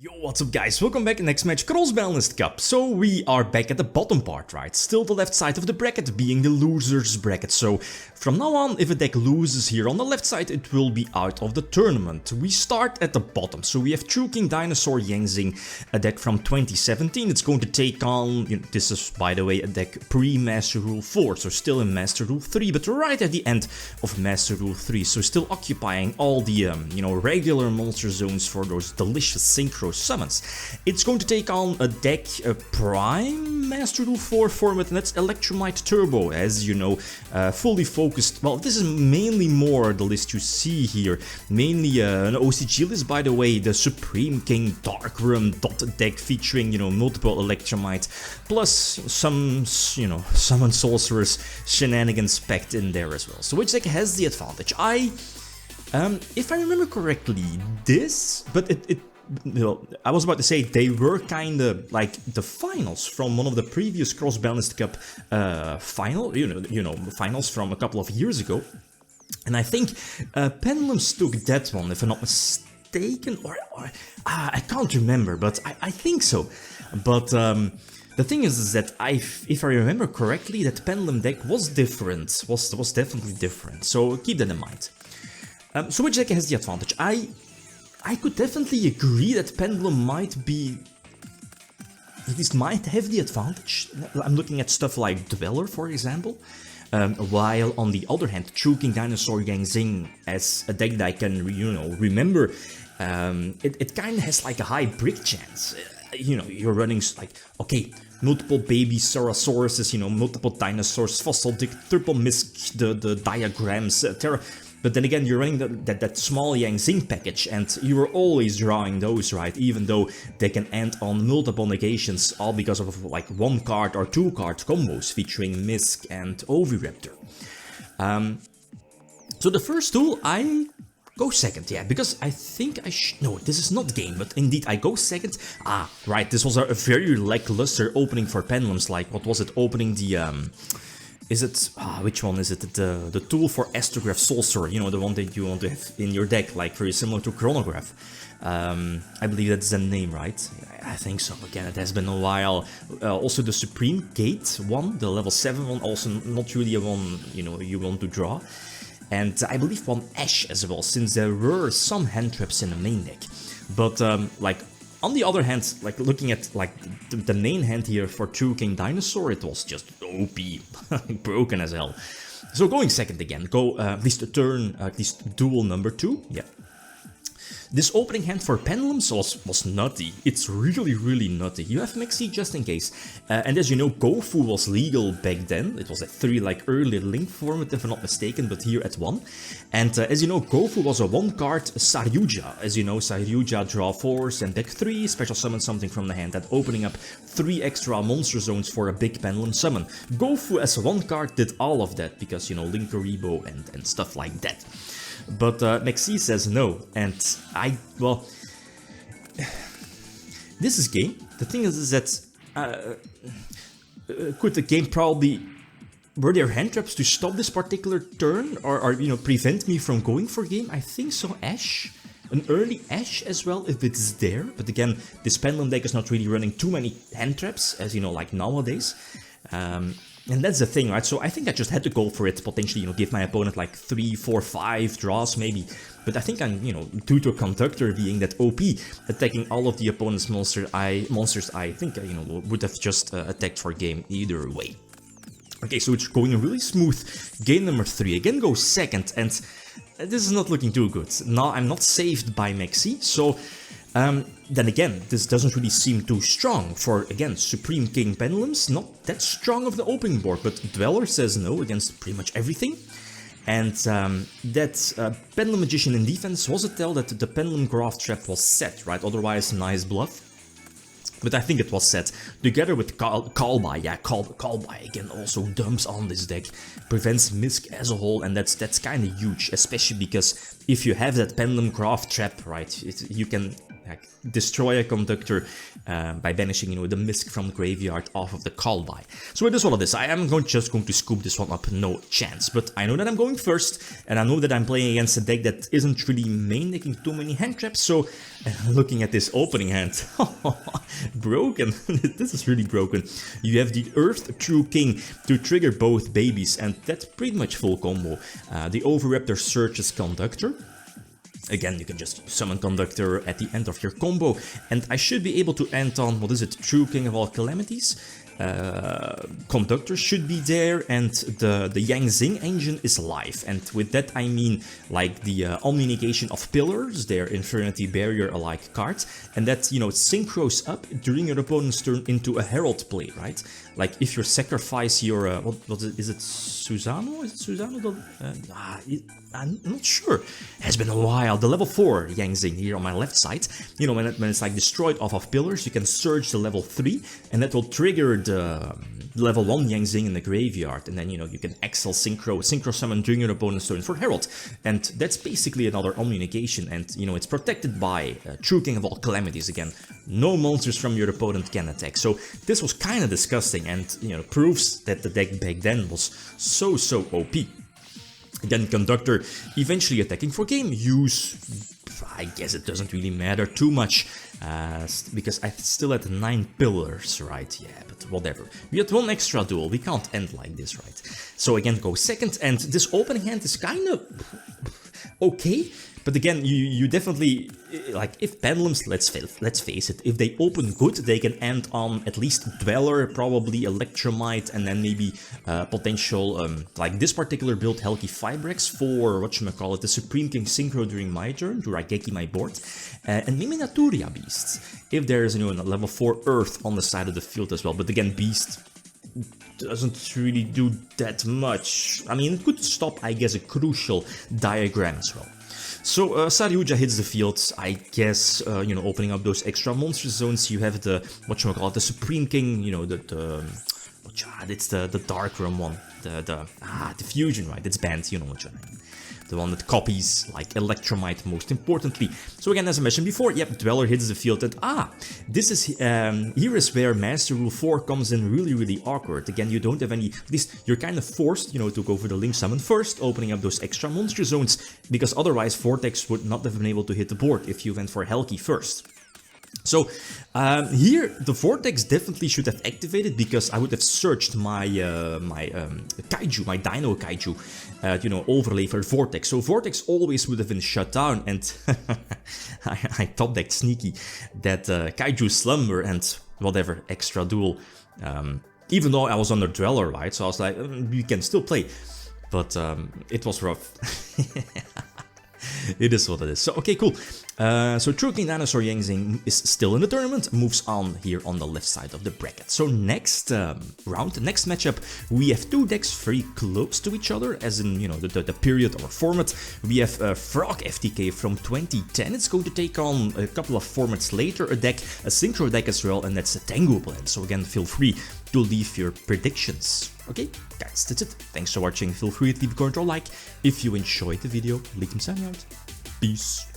Yo, what's up guys, welcome back in next match Cross-Banlist Cup. So we are back at the bottom part, right? Still the left side of the bracket being the losers bracket. So from now on, if a deck loses here on the left side, it will be out of the tournament. We start at the bottom. So we have True King Dinosaur Yangzing, a deck from 2017. It's going to take on, this is by the way a deck pre-Master Rule 4, so still in Master Rule 3, but right at the end of Master Rule 3. So still occupying all the, regular monster zones for those delicious synchro summons. It's going to take on a deck, a prime Master Rule 4 format, and that's Electrumite Turbo, as you know, fully focused. Well, this is mainly more the list you see here, mainly an OCG list, by the way, the Supreme King Darkroom dot deck featuring, multiple Electrumite, plus some, summon sorcerers shenanigans packed in there as well. So which deck has the advantage? If I remember correctly, I was about to say they were kind of like the finals from one of the previous Cross-Banlist Cup finals from a couple of years ago, and I think Pendulums took that one, if I'm not mistaken, or I can't remember, but I think so. But the thing is that if I remember correctly, that Pendulum deck was different, was definitely different. So keep that in mind. So which deck has the advantage? I could definitely agree that Pendulum might have the advantage. I'm looking at stuff like Dweller, for example. While on the other hand, True King Dinosaur Yangzing as a deck that I can, remember, it kind of has like a high brick chance. You're running like, okay, multiple baby Saurosauruses, multiple dinosaurs, fossil dick, triple misc, the diagrams, Terra. But then again, you're running that small Yangzing package, and you are always drawing those, right? Even though they can end on multiple negations, all because of like 1 card or 2 card combos featuring Misk and Oviraptor. So the first tool, I go second, yeah, because I think no, this is not game, but indeed I go second. Right, this was a very lackluster opening for Pendulums. Like, what was it? Opening the is it, which one is it? The tool for Astrograph Sorcerer, the one that you want to have in your deck, like very similar to Chronograph. I believe that's the name, right? I think so. Again, it has been a while. Also the Supreme Gate one, the level 7 one, also not really a one, you want to draw. And I believe one Ash as well, since there were some hand traps in the main deck. But, on the other hand, like looking at the main hand here for True King Dinosaur, it was just OP, broken as hell. So going second again, go at least duel number 2, yeah. This opening hand for Pendulums was nutty. It's really nutty. You have Maxi just in case. And as you know, Gofu was legal back then. It was at 3 like early Link format, if I'm not mistaken, but here at 1. And as you know, Gofu was a 1-card Saryuja. As you know, Saryuja draw 4s and deck 3, special summon something from the hand, that opening up 3 extra monster zones for a big Pendulum summon. Gofu as a 1-card did all of that because, Linkuribo and stuff like that. But Maxi says no, and this is game. The thing is that could the game probably, were there hand traps to stop this particular turn, or prevent me from going for game? I think so. Ash, an early Ash as well, if it's there. But again, this Pendulum deck is not really running too many hand traps, as like nowadays. And that's the thing, right? So I think I just had to go for it, potentially, give my opponent like 3, 4, 5 draws maybe. But I think I'm, due to Conductor being that OP, attacking all of the opponent's monsters, I think, would have just attacked for game either way. Okay, so it's going really smooth. Game number 3, again goes second, and this is not looking too good. Now I'm not saved by Maxi, so then again, this doesn't really seem too strong for, again, Supreme King Pendulums. Not that strong of the opening board, but Dweller says no against pretty much everything. And that Pendulum Magician in defense was a tell that the Pendulum Graph Trap was set, right? Otherwise, nice bluff. But I think it was set together with Callby. Yeah, Callby again also dumps on this deck, prevents Misk as a whole, and that's kind of huge, especially because if you have that Pendulum Graph Trap, right, you can like, destroy a conductor by banishing, you know, the misc from the graveyard off of the call by. So it is what it is. I am just going to scoop this one up, no chance. But I know that I'm going first, and I know that I'm playing against a deck that isn't really making too many hand traps. So looking at this opening hand, broken. This is really broken. You have the Earth True King to trigger both babies, and that's pretty much full combo. The Overraptor searches Conductor. Again, you can just summon Conductor at the end of your combo, and I should be able to end on, what is it, True King of all Calamities? Conductor should be there, and the Yang Zing engine is live, and with that I mean like the Omni-Negation of Pillars, their Infernity Barrier alike cards, and that, you know, synchros up during your opponent's turn into a Herald play, right? Like if you sacrifice your what is it, Susano? Is it Susano? I'm not sure. It has been a while. The level 4 Yang Zing here on my left side. You know, when it's like destroyed off of pillars, you can surge to level 3, and that will trigger the level 1 Yang Zing in the graveyard, and then, you know, you can Excel synchro summon during your opponent's turn for Herald, and that's basically another Omni-Negation, and, you know, it's protected by True King of all Calamities again. No monsters from your opponent can attack. So this was kind of disgusting, and, you know, proves that the deck back then was so OP. Again, Conductor eventually attacking for game use. I guess it doesn't really matter too much, because I still had 9 pillars, right? Yeah, but whatever. We had 1 extra duel, we can't end like this, right? So again, go second, and this opening hand is kind of okay. But again, you definitely, like, if Pendulums, let's face it, if they open good, they can end on at least Dweller, probably Electrumite, and then maybe potential, like this particular build, Helki Fibrex for, whatchamacallit, the Supreme King Synchro during my turn, to Raigeki my board, and maybe Naturia Beast, if there's, you know, a level 4 Earth on the side of the field as well. But again, Beast doesn't really do that much. I mean, it could stop, I guess, a crucial diagram as well. So Saryuja hits the field, I guess, you know, opening up those extra monster zones. You have the, whatchamacallit, the Supreme King, you know, it's the dark room one, the fusion, right? It's banned, you know what I mean. The one that copies, like, Electrumite most importantly. So again, as I mentioned before, yep, Dweller hits the field, and this is, here is where Master Rule 4 comes in really awkward. Again, you don't have any, at least you're kind of forced, you know, to go for the Link Summon first, opening up those extra monster zones, because otherwise Vortex would not have been able to hit the board if you went for Helki first. So here the Vortex definitely should have activated, because I would have searched my Kaiju, my Dino Kaiju, you know, overlay for Vortex. So Vortex always would have been shut down, and I top decked sneaky that Kaiju Slumber and whatever extra duel. Even though I was under Dweller, right? So I was like, you can still play, but it was rough. It is what it is. So, okay, cool. So True King Dinosaur Yang Zing is still in the tournament, moves on here on the left side of the bracket. So next round, next matchup, we have 2 decks very close to each other, as in, you know, the period or format. We have Frog FTK from 2010. It's going to take on a couple of formats later, a synchro deck as well, and that's a Tengu blend. So again, feel free to leave your predictions. Okay, guys, that's it. Thanks for watching. Feel free to leave a comment or like if you enjoyed the video. Leave them out. Peace.